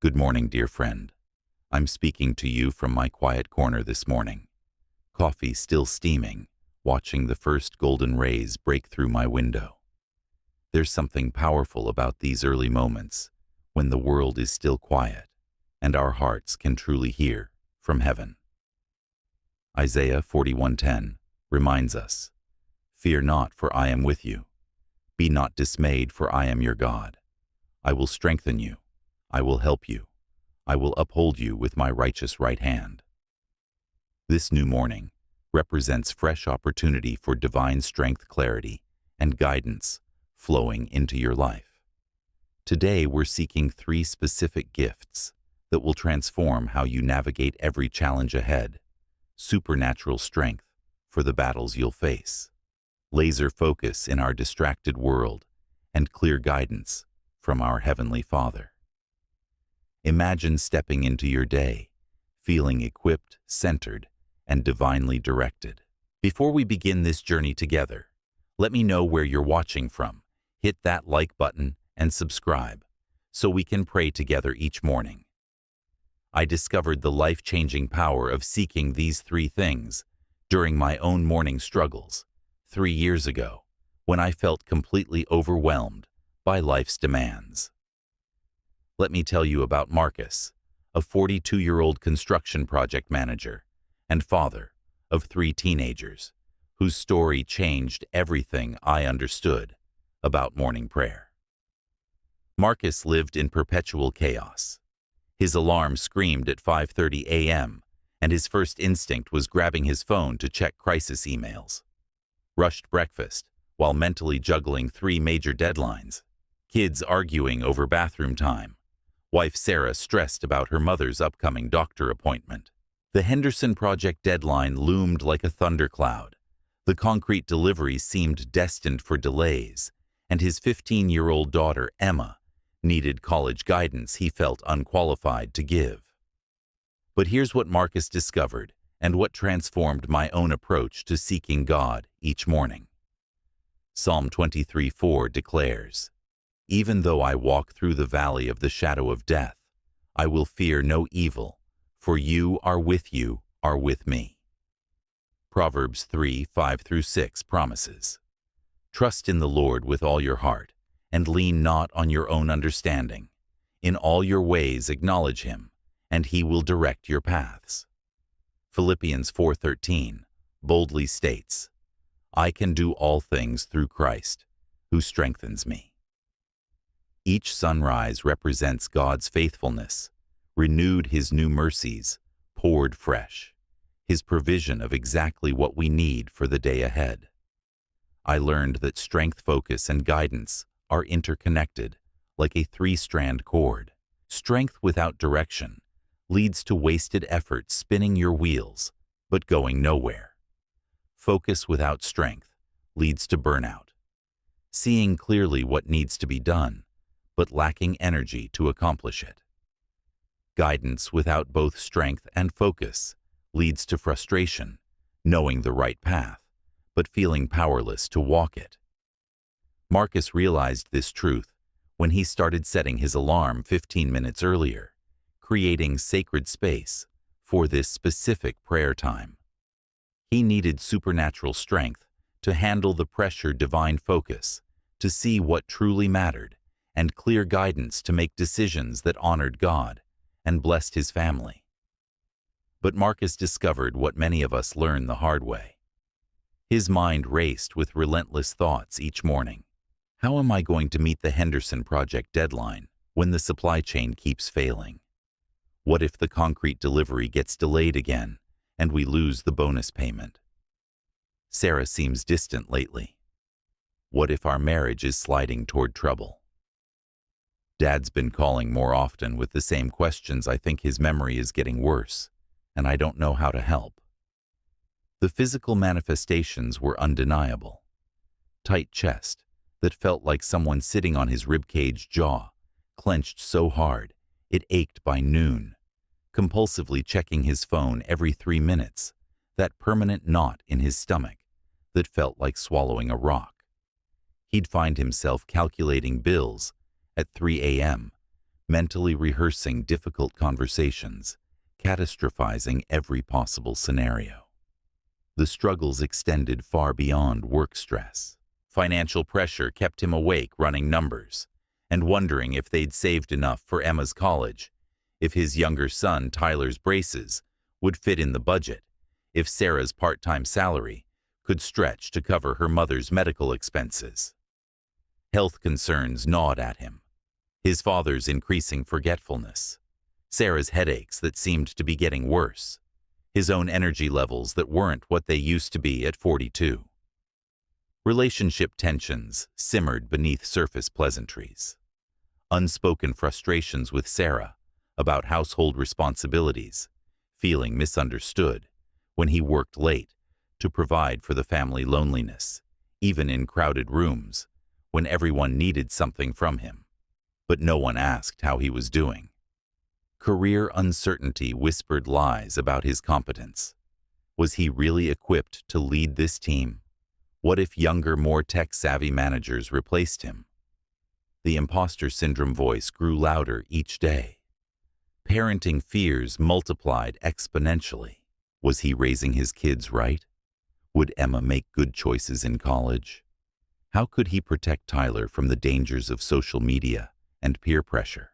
Good morning, dear friend. I'm speaking to you from my quiet corner this morning. Coffee still steaming, watching the first golden rays break through my window. There's something powerful about these early moments, when the world is still quiet, and our hearts can truly hear from heaven. Isaiah 41:10 reminds us, "Fear not, for I am with you. Be not dismayed, for I am your God. I will strengthen you. I will help you. I will uphold you with my righteous right hand." This new morning represents fresh opportunity for divine strength, clarity, and guidance flowing into your life. Today, we're seeking 3 specific gifts that will transform how you navigate every challenge ahead. Supernatural strength for the battles you'll face, laser focus in our distracted world, and clear guidance from our Heavenly Father. Imagine stepping into your day, feeling equipped, centered, and divinely directed. Before we begin this journey together, let me know where you're watching from. Hit that like button and subscribe so we can pray together each morning. I discovered the life-changing power of seeking these 3 things during my own morning struggles 3 years ago, when I felt completely overwhelmed by life's demands. Let me tell you about Marcus, a 42-year-old construction project manager and father of 3 teenagers, whose story changed everything I understood about morning prayer. Marcus lived in perpetual chaos. His alarm screamed at 5:30 a.m., and his first instinct was grabbing his phone to check crisis emails. Rushed breakfast while mentally juggling 3 major deadlines. Kids arguing over bathroom time. Wife Sarah stressed about her mother's upcoming doctor appointment. The Henderson project deadline loomed like a thundercloud. The concrete delivery seemed destined for delays, and his 15-year-old daughter, Emma, needed college guidance he felt unqualified to give. But here's what Marcus discovered, and what transformed my own approach to seeking God each morning. Psalm 23:4 declares, "Even though I walk through the valley of the shadow of death, I will fear no evil, for you are with me." Proverbs 3:5-6 promises, "Trust in the Lord with all your heart, and lean not on your own understanding. In all your ways acknowledge him, and he will direct your paths." Philippians 4:13 boldly states, "I can do all things through Christ, who strengthens me." Each sunrise represents God's faithfulness, renewed his new mercies, poured fresh, his provision of exactly what we need for the day ahead. I learned that strength, focus, and guidance are interconnected, like a 3-strand cord. Strength without direction leads to wasted effort spinning your wheels, but going nowhere. Focus without strength leads to burnout, seeing clearly what needs to be done, but lacking energy to accomplish it. Guidance without both strength and focus leads to frustration, knowing the right path, but feeling powerless to walk it. Marcus realized this truth when he started setting his alarm 15 minutes earlier, creating sacred space for this specific prayer time. He needed supernatural strength to handle the pressure, divine focus to see what truly mattered, and clear guidance to make decisions that honored God and blessed his family. But Marcus discovered what many of us learn the hard way. His mind raced with relentless thoughts each morning. How am I going to meet the Henderson project deadline when the supply chain keeps failing? What if the concrete delivery gets delayed again and we lose the bonus payment? Sarah seems distant lately. What if our marriage is sliding toward trouble? Dad's been calling more often with the same questions. I think his memory is getting worse, and I don't know how to help. The physical manifestations were undeniable. Tight chest that felt like someone sitting on his ribcage, jaw clenched so hard it ached by noon. Compulsively checking his phone every 3 minutes, that permanent knot in his stomach that felt like swallowing a rock. He'd find himself calculating bills at 3 a.m., mentally rehearsing difficult conversations, catastrophizing every possible scenario. The struggles extended far beyond work stress. Financial pressure kept him awake running numbers and wondering if they'd saved enough for Emma's college, if his younger son Tyler's braces would fit in the budget, if Sarah's part-time salary could stretch to cover her mother's medical expenses. Health concerns gnawed at him. His father's increasing forgetfulness, Sarah's headaches that seemed to be getting worse, his own energy levels that weren't what they used to be at 42. Relationship tensions simmered beneath surface pleasantries. Unspoken frustrations with Sarah about household responsibilities, feeling misunderstood when he worked late to provide for the family loneliness, even in crowded rooms, when everyone needed something from him, but no one asked how he was doing. Career uncertainty whispered lies about his competence. Was he really equipped to lead this team? What if younger, more tech-savvy managers replaced him? The imposter syndrome voice grew louder each day. Parenting fears multiplied exponentially. Was he raising his kids right? Would Emma make good choices in college? How could he protect Tyler from the dangers of social media and peer pressure?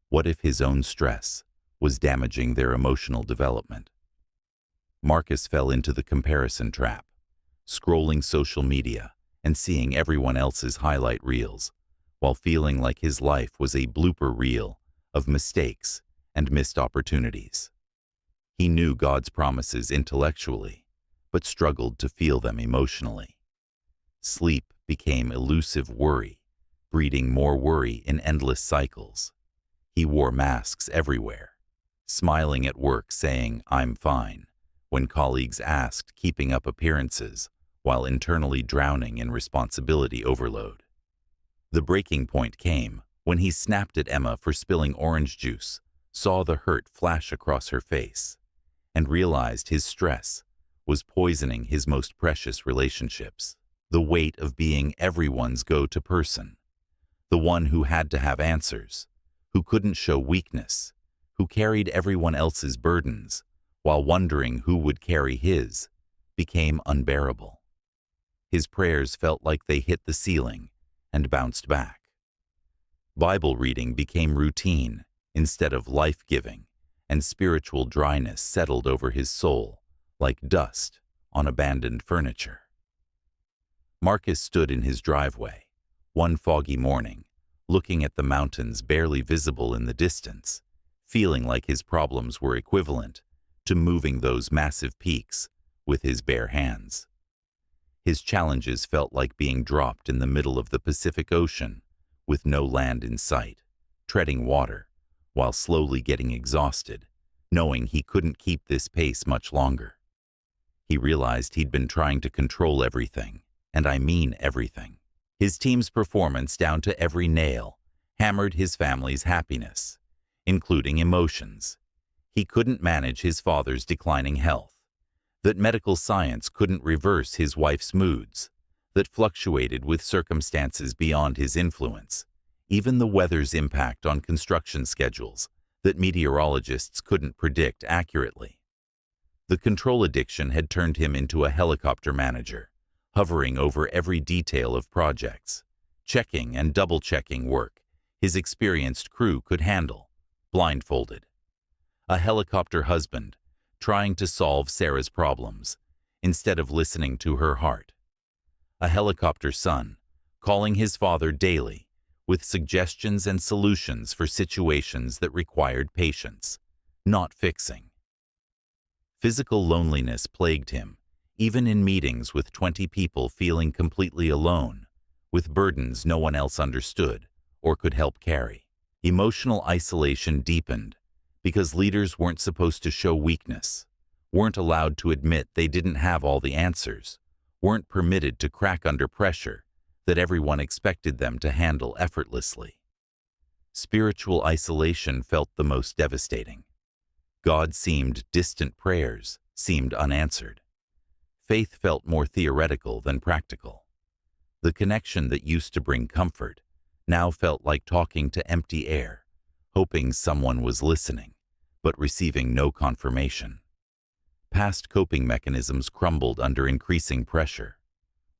What if his own stress was damaging their emotional development? Marcus fell into the comparison trap, scrolling social media and seeing everyone else's highlight reels, while feeling like his life was a blooper reel of mistakes and missed opportunities. He knew God's promises intellectually, but struggled to feel them emotionally. Sleep became elusive worry, breeding more worry in endless cycles. He wore masks everywhere, smiling at work saying, "I'm fine," when colleagues asked, keeping up appearances while internally drowning in responsibility overload. The breaking point came when he snapped at Emma for spilling orange juice, saw the hurt flash across her face, and realized his stress was poisoning his most precious relationships. The weight of being everyone's go-to person, the one who had to have answers, who couldn't show weakness, who carried everyone else's burdens while wondering who would carry his, became unbearable. His prayers felt like they hit the ceiling and bounced back. Bible reading became routine instead of life-giving, and spiritual dryness settled over his soul like dust on abandoned furniture. Marcus stood in his driveway, one foggy morning, looking at the mountains barely visible in the distance, feeling like his problems were equivalent to moving those massive peaks with his bare hands. His challenges felt like being dropped in the middle of the Pacific Ocean with no land in sight, treading water while slowly getting exhausted, knowing he couldn't keep this pace much longer. He realized he'd been trying to control everything, and I mean everything. His team's performance down to every nail hammered his family's happiness, including emotions. He couldn't manage his father's declining health, that medical science couldn't reverse his wife's moods, that fluctuated with circumstances beyond his influence, even the weather's impact on construction schedules that meteorologists couldn't predict accurately. The control addiction had turned him into a helicopter manager, hovering over every detail of projects, checking and double-checking work his experienced crew could handle, blindfolded. A helicopter husband, trying to solve Sarah's problems instead of listening to her heart. A helicopter son, calling his father daily with suggestions and solutions for situations that required patience, not fixing. Physical loneliness plagued him, even in meetings with 20 people, feeling completely alone, with burdens no one else understood or could help carry. Emotional isolation deepened because leaders weren't supposed to show weakness, weren't allowed to admit they didn't have all the answers, weren't permitted to crack under pressure that everyone expected them to handle effortlessly. Spiritual isolation felt the most devastating. God seemed distant, prayers seemed unanswered. Faith felt more theoretical than practical. The connection that used to bring comfort now felt like talking to empty air, hoping someone was listening, but receiving no confirmation. Past coping mechanisms crumbled under increasing pressure.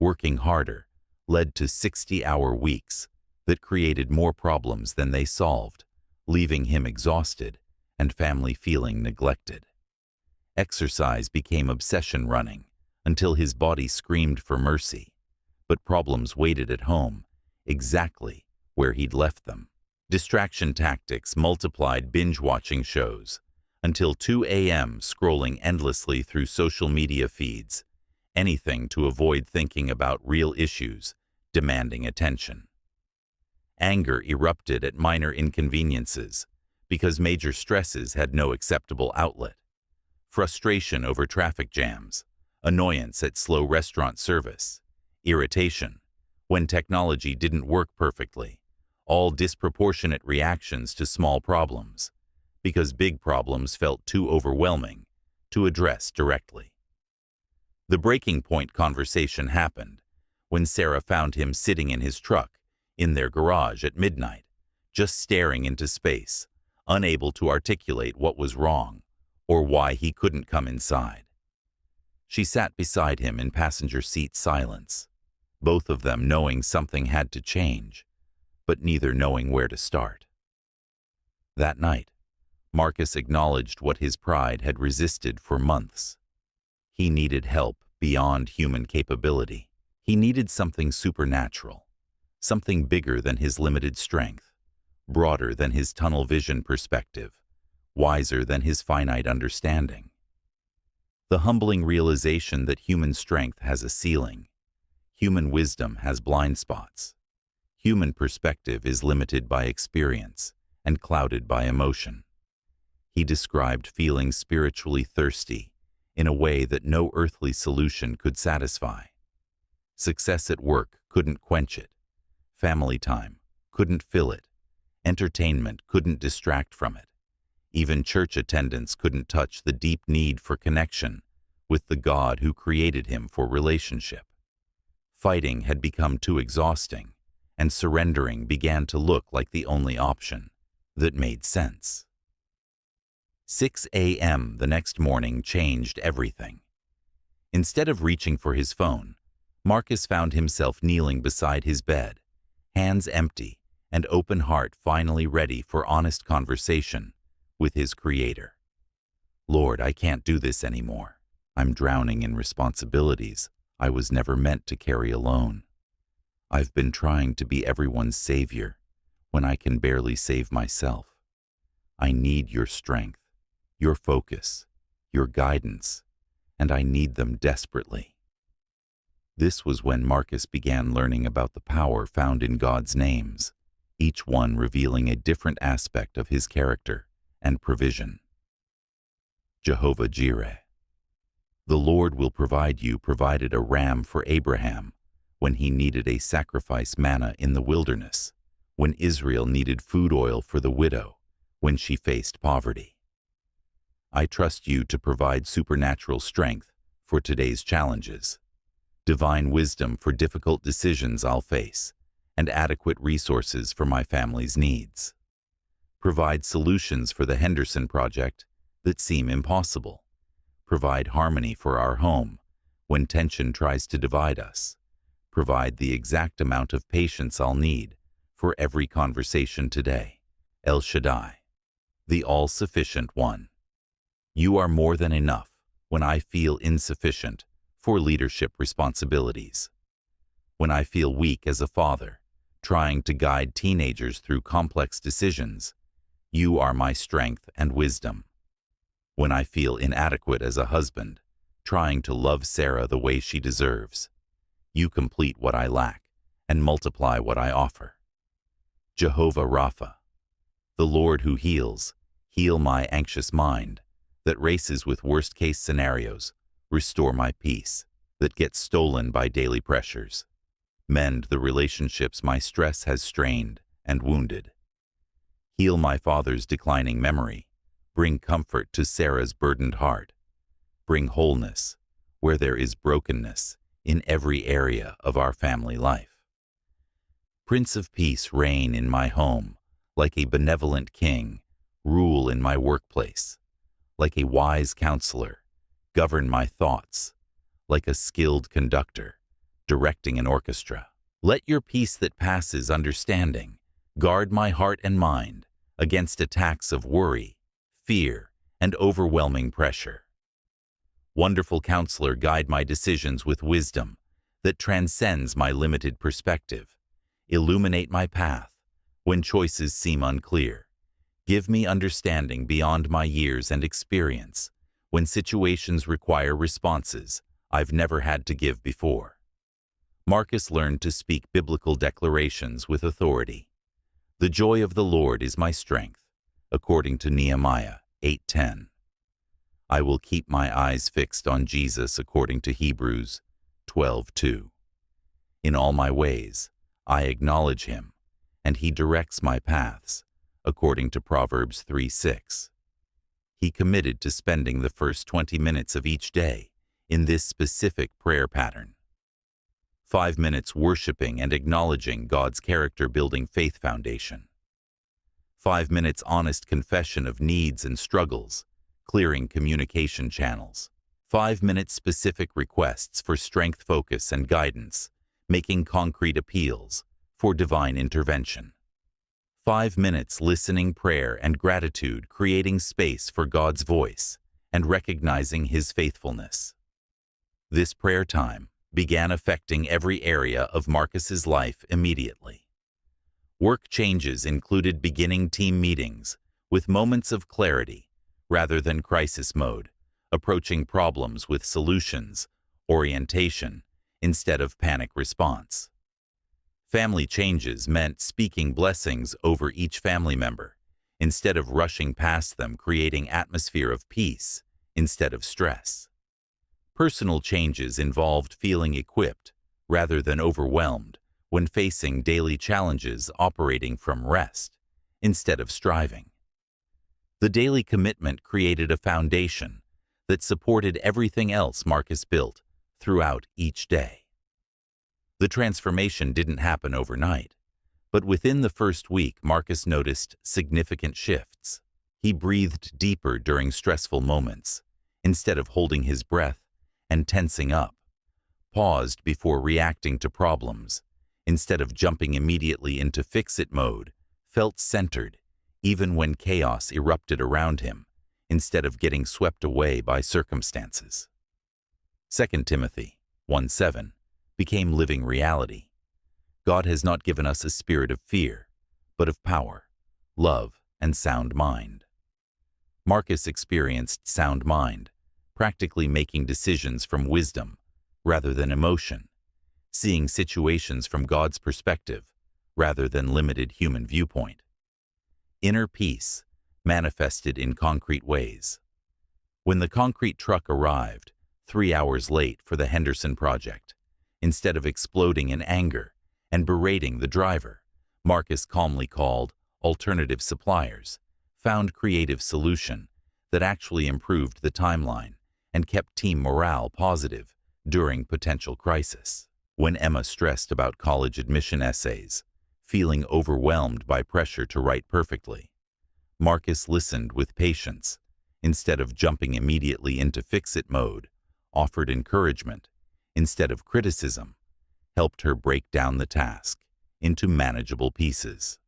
Working harder led to 60-hour weeks that created more problems than they solved, leaving him exhausted and family feeling neglected. Exercise became obsession running until his body screamed for mercy, but problems waited at home, exactly where he'd left them. Distraction tactics multiplied binge-watching shows until 2 a.m. scrolling endlessly through social media feeds, anything to avoid thinking about real issues demanding attention. Anger erupted at minor inconveniences because major stresses had no acceptable outlet. Frustration over traffic jams, annoyance at slow restaurant service, irritation when technology didn't work perfectly, all disproportionate reactions to small problems, because big problems felt too overwhelming to address directly. The breaking point conversation happened when Sarah found him sitting in his truck in their garage at midnight, just staring into space, unable to articulate what was wrong or why he couldn't come inside. She sat beside him in passenger seat silence, both of them knowing something had to change, but neither knowing where to start. That night, Marcus acknowledged what his pride had resisted for months. He needed help beyond human capability. He needed something supernatural, something bigger than his limited strength, broader than his tunnel vision perspective, wiser than his finite understanding. The humbling realization that human strength has a ceiling, human wisdom has blind spots, human perspective is limited by experience and clouded by emotion. He described feeling spiritually thirsty in a way that no earthly solution could satisfy. Success at work couldn't quench it. Family time couldn't fill it. Entertainment couldn't distract from it. Even church attendance couldn't touch the deep need for connection with the God who created him for relationship. Fighting had become too exhausting, and surrendering began to look like the only option that made sense. 6 a.m. the next morning changed everything. Instead of reaching for his phone, Marcus found himself kneeling beside his bed, hands empty and open heart finally ready for honest conversation with his Creator. Lord, I can't do this anymore. I'm drowning in responsibilities I was never meant to carry alone. I've been trying to be everyone's savior when I can barely save myself. I need your strength, your focus, your guidance, and I need them desperately. This was when Marcus began learning about the power found in God's names, each one revealing a different aspect of his character and provision. Jehovah Jireh. The Lord will provide you provided a ram for Abraham when he needed a sacrifice manna in the wilderness, when Israel needed food oil for the widow when she faced poverty. I trust you to provide supernatural strength for today's challenges, divine wisdom for difficult decisions I'll face, and adequate resources for my family's needs. Provide solutions for the Henderson Project that seem impossible. Provide harmony for our home when tension tries to divide us. Provide the exact amount of patience I'll need for every conversation today. El Shaddai, the all-sufficient one. You are more than enough when I feel insufficient for leadership responsibilities. When I feel weak as a father, trying to guide teenagers through complex decisions, you are my strength and wisdom. When I feel inadequate as a husband, trying to love Sarah the way she deserves, you complete what I lack and multiply what I offer. Jehovah Rapha, the Lord who heals, heal my anxious mind that races with worst-case scenarios, restore my peace that gets stolen by daily pressures, mend the relationships my stress has strained and wounded. Heal my father's declining memory, bring comfort to Sarah's burdened heart, bring wholeness where there is brokenness in every area of our family life. Prince of Peace, reign in my home, like a benevolent king, rule in my workplace. Like a wise counselor, govern my thoughts. Like a skilled conductor, directing an orchestra. Let your peace that passes understanding guard my heart and mind against attacks of worry, fear, and overwhelming pressure. Wonderful Counselor, guide my decisions with wisdom that transcends my limited perspective. Illuminate my path when choices seem unclear. Give me understanding beyond my years and experience when situations require responses I've never had to give before. Marcus learned to speak biblical declarations with authority. The joy of the Lord is my strength, according to Nehemiah 8:10. I will keep my eyes fixed on Jesus, according to Hebrews 12:2. In all my ways, I acknowledge him, and he directs my paths, according to Proverbs 3:6. He committed to spending the first 20 minutes of each day in this specific prayer pattern. 5 minutes worshiping and acknowledging God's character-building faith foundation. 5 minutes honest confession of needs and struggles, clearing communication channels. 5 minutes specific requests for strength, focus, and guidance, making concrete appeals for divine intervention. 5 minutes listening, prayer, and gratitude, creating space for God's voice and recognizing his faithfulness. This prayer time began affecting every area of Marcus's life immediately. Work changes included beginning team meetings with moments of clarity rather than crisis mode, approaching problems with solutions, orientation, instead of panic response. Family changes meant speaking blessings over each family member, instead of rushing past them, creating atmosphere of peace instead of stress. Personal changes involved feeling equipped rather than overwhelmed when facing daily challenges, operating from rest instead of striving. The daily commitment created a foundation that supported everything else Marcus built throughout each day. The transformation didn't happen overnight, but within the first week, Marcus noticed significant shifts. He breathed deeper during stressful moments, instead of holding his breath and tensing up, paused before reacting to problems, instead of jumping immediately into fix-it mode, felt centered, even when chaos erupted around him, instead of getting swept away by circumstances. 2 Timothy 1:7 became living reality. God has not given us a spirit of fear, but of power, love, and sound mind. Marcus experienced sound mind, practically making decisions from wisdom rather than emotion, seeing situations from God's perspective rather than limited human viewpoint. Inner peace manifested in concrete ways. When the concrete truck arrived 3 hours late for the Henderson project, instead of exploding in anger and berating the driver, Marcus calmly called alternative suppliers, found creative solution that actually improved the timeline and kept team morale positive during potential crisis. When Emma stressed about college admission essays, feeling overwhelmed by pressure to write perfectly, Marcus listened with patience instead of jumping immediately into fix-it mode, offered encouragement instead of criticism, helped her break down the task into manageable pieces.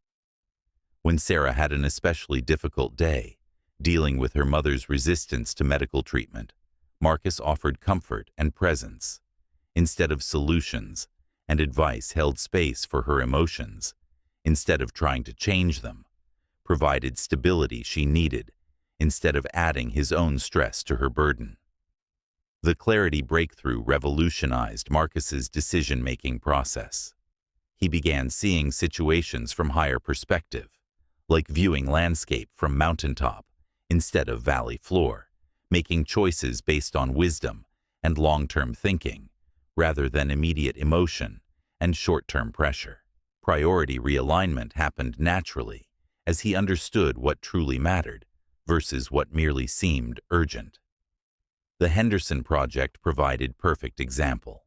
When Sarah had an especially difficult day, dealing with her mother's resistance to medical treatment, Marcus offered comfort and presence. Instead of solutions and advice, held space for her emotions, instead of trying to change them, provided stability she needed, instead of adding his own stress to her burden. The clarity breakthrough revolutionized Marcus's decision-making process. He began seeing situations from higher perspective, like viewing landscape from mountaintop instead of valley floor, making choices based on wisdom and long-term thinking, rather than immediate emotion and short-term pressure. Priority realignment happened naturally as he understood what truly mattered versus what merely seemed urgent. The Henderson project provided perfect example.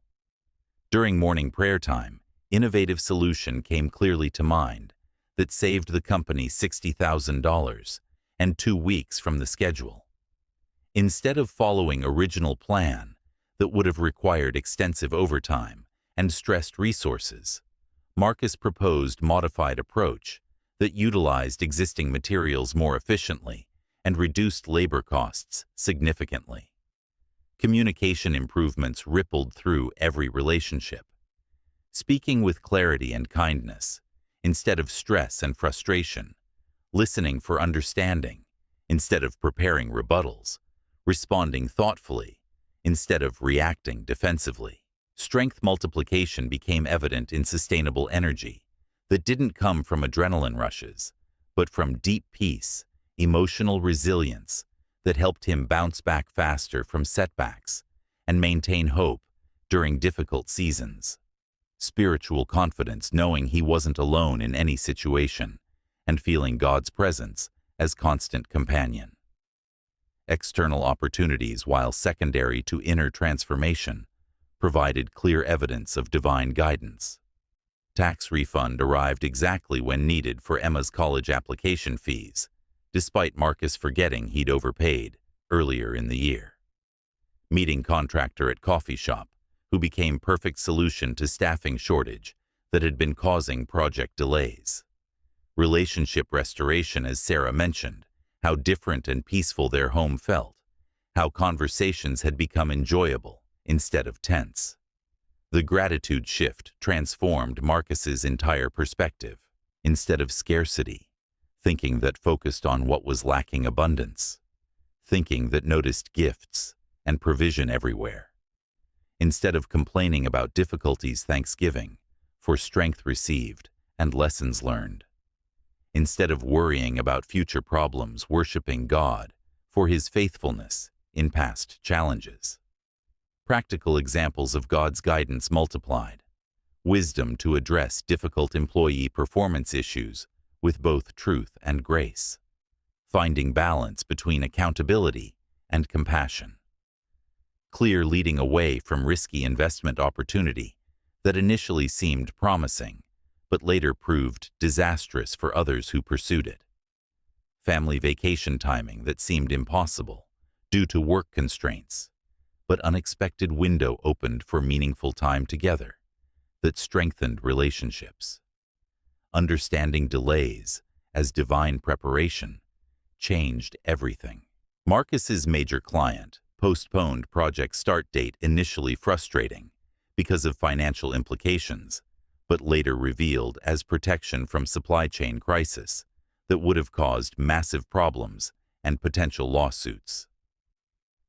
During morning prayer time, innovative solution came clearly to mind that saved the company $60,000 and 2 weeks from the schedule. Instead of following original plan that would have required extensive overtime and stressed resources, Marcus proposed modified approach that utilized existing materials more efficiently and reduced labor costs significantly. Communication improvements rippled through every relationship. Speaking with clarity and kindness, instead of stress and frustration, listening for understanding, instead of preparing rebuttals, responding thoughtfully, instead of reacting defensively. Strength multiplication became evident in sustainable energy that didn't come from adrenaline rushes, but from deep peace, emotional resilience that helped him bounce back faster from setbacks and maintain hope during difficult seasons. Spiritual confidence, knowing he wasn't alone in any situation, and feeling God's presence as constant companion. External opportunities, while secondary to inner transformation, provided clear evidence of divine guidance. Tax refund arrived exactly when needed for Emma's college application fees, despite Marcus forgetting he'd overpaid earlier in the year. Meeting contractor at coffee shop, who became perfect solution to staffing shortage that had been causing project delays. Relationship restoration, as Sarah mentioned, how different and peaceful their home felt, how conversations had become enjoyable instead of tense. The gratitude shift transformed Marcus's entire perspective. Instead of scarcity, thinking that focused on what was lacking abundance, thinking that noticed gifts and provision everywhere. Instead of complaining about difficulties, thanksgiving for strength received and lessons learned. Instead of worrying about future problems, worshiping God for His faithfulness in past challenges. Practical examples of God's guidance multiplied. Wisdom to address difficult employee performance issues with both truth and grace. Finding balance between accountability and compassion. Clear leading away from risky investment opportunity that initially seemed promising, but later proved disastrous for others who pursued it. Family vacation timing that seemed impossible due to work constraints, but unexpected window opened for meaningful time together that strengthened relationships. Understanding delays as divine preparation changed everything. Marcus's major client postponed project start date, initially frustrating because of financial implications, but later revealed as protection from supply chain crisis that would have caused massive problems and potential lawsuits.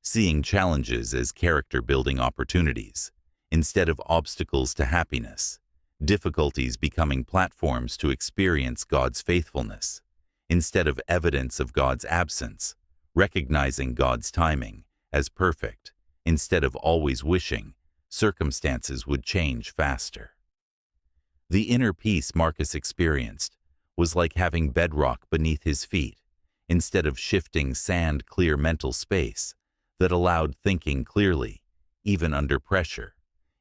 Seeing challenges as character-building opportunities instead of obstacles to happiness, difficulties becoming platforms to experience God's faithfulness instead of evidence of God's absence, recognizing God's timing as perfect instead of always wishing circumstances would change faster. The inner peace Marcus experienced was like having bedrock beneath his feet instead of shifting sand-clear mental space that allowed thinking clearly, even under pressure,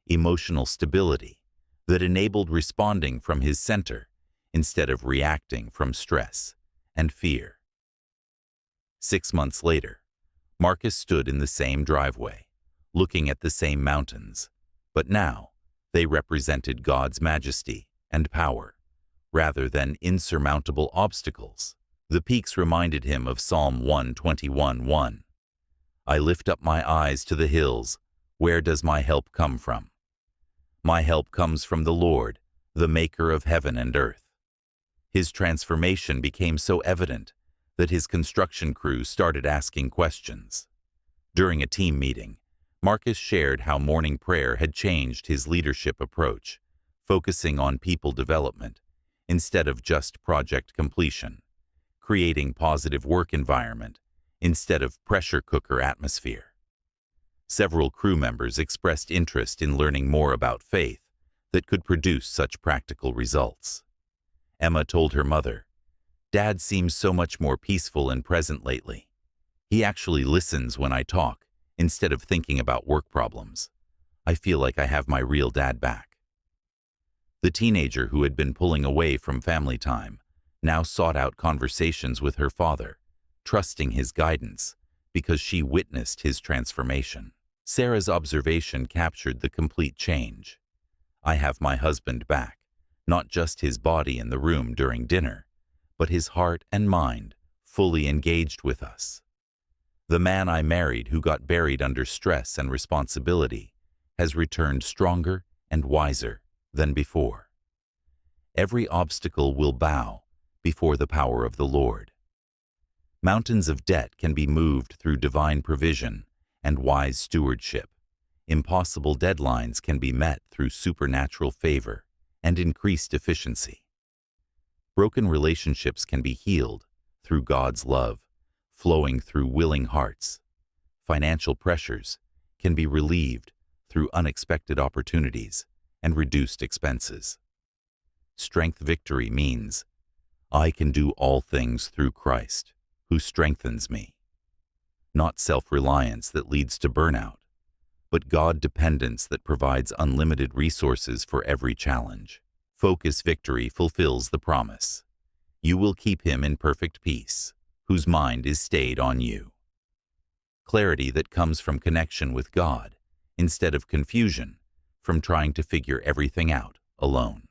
emotional stability that enabled responding from his center instead of reacting from stress and fear. 6 months later, Marcus stood in the same driveway, looking at the same mountains, but now they represented God's majesty and power, rather than insurmountable obstacles. The peaks reminded him of Psalm 121:1. I lift up my eyes to the hills, where does my help come from? My help comes from the Lord, the maker of heaven and earth. His transformation became so evident that his construction crew started asking questions. During a team meeting, Marcus shared how morning prayer had changed his leadership approach, focusing on people development instead of just project completion, creating positive work environment instead of pressure cooker atmosphere. Several crew members expressed interest in learning more about faith that could produce such practical results. Emma told her mother, "Dad seems so much more peaceful and present lately. He actually listens when I talk, instead of thinking about work problems. I feel like I have my real dad back." The teenager who had been pulling away from family time now sought out conversations with her father, trusting his guidance because she witnessed his transformation. Sarah's observation captured the complete change. I have my husband back, not just his body in the room during dinner, but his heart and mind fully engaged with us. The man I married who got buried under stress and responsibility has returned stronger and wiser than before. Every obstacle will bow before the power of the Lord. Mountains of debt can be moved through divine provision and wise stewardship. Impossible deadlines can be met through supernatural favor and increased efficiency. Broken relationships can be healed through God's love, flowing through willing hearts. Financial pressures can be relieved through unexpected opportunities and reduced expenses. Strength victory means, I can do all things through Christ, who strengthens me. Not self-reliance that leads to burnout, but God-dependence that provides unlimited resources for every challenge. Focus victory fulfills the promise. You will keep him in perfect peace, whose mind is stayed on you. Clarity that comes from connection with God, instead of confusion from trying to figure everything out alone.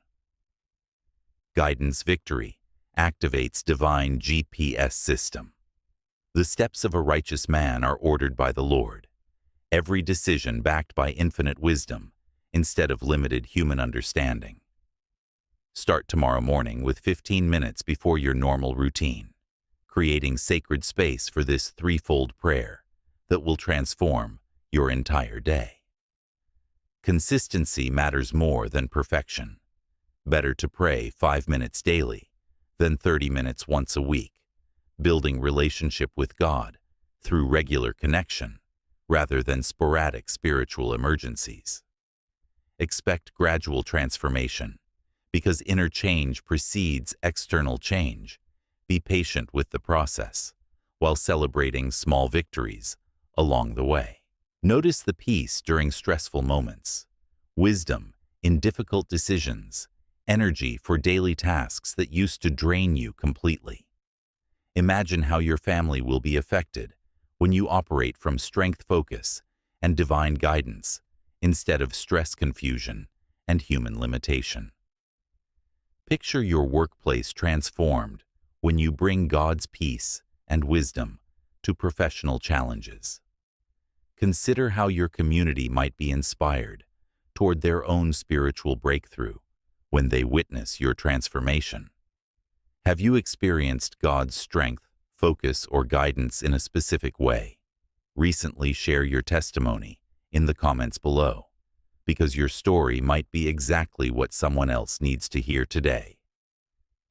Guidance victory activates divine GPS system. The steps of a righteous man are ordered by the Lord, every decision backed by infinite wisdom instead of limited human understanding. Start tomorrow morning with 15 minutes before your normal routine, creating sacred space for this threefold prayer that will transform your entire day. Consistency matters more than perfection. Better to pray 5 minutes daily than 30 minutes once a week, building relationship with God through regular connection rather than sporadic spiritual emergencies. Expect gradual transformation, because inner change precedes external change. Be patient with the process, while celebrating small victories along the way. Notice the peace during stressful moments, wisdom in difficult decisions, energy for daily tasks that used to drain you completely. Imagine how your family will be affected when you operate from strength focus and divine guidance instead of stress confusion and human limitation. Picture your workplace transformed when you bring God's peace and wisdom to professional challenges. Consider how your community might be inspired toward their own spiritual breakthrough when they witness your transformation. Have you experienced God's strength, focus, or guidance in a specific way? Recently, share your testimony in the comments below, because your story might be exactly what someone else needs to hear today.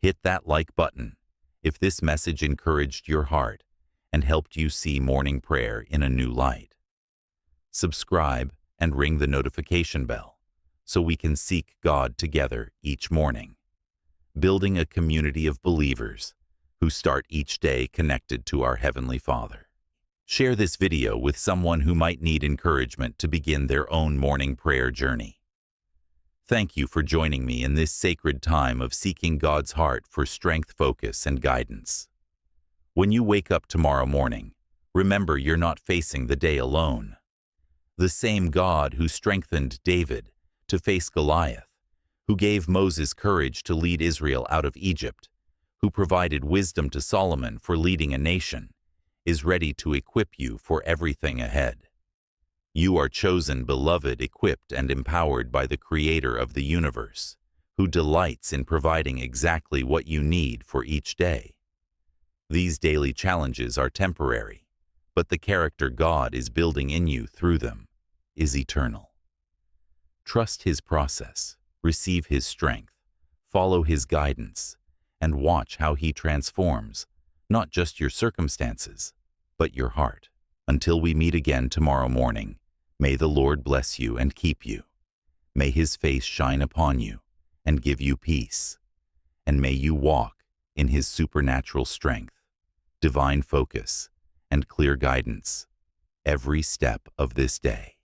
Hit that like button if this message encouraged your heart and helped you see morning prayer in a new light. Subscribe and ring the notification bell so we can seek God together each morning, building a community of believers who start each day connected to our Heavenly Father. Share this video with someone who might need encouragement to begin their own morning prayer journey. Thank you for joining me in this sacred time of seeking God's heart for strength, focus, and guidance. When you wake up tomorrow morning, remember you're not facing the day alone. The same God who strengthened David to face Goliath, who gave Moses courage to lead Israel out of Egypt, who provided wisdom to Solomon for leading a nation, is ready to equip you for everything ahead. You are chosen, beloved, equipped, and empowered by the Creator of the universe, who delights in providing exactly what you need for each day. These daily challenges are temporary, but the character God is building in you through them is eternal. Trust His process, receive His strength, follow His guidance, and watch how He transforms not just your circumstances, but your heart. Until we meet again tomorrow morning, may the Lord bless you and keep you. May His face shine upon you and give you peace. And may you walk in His supernatural strength, divine focus, and clear guidance every step of this day.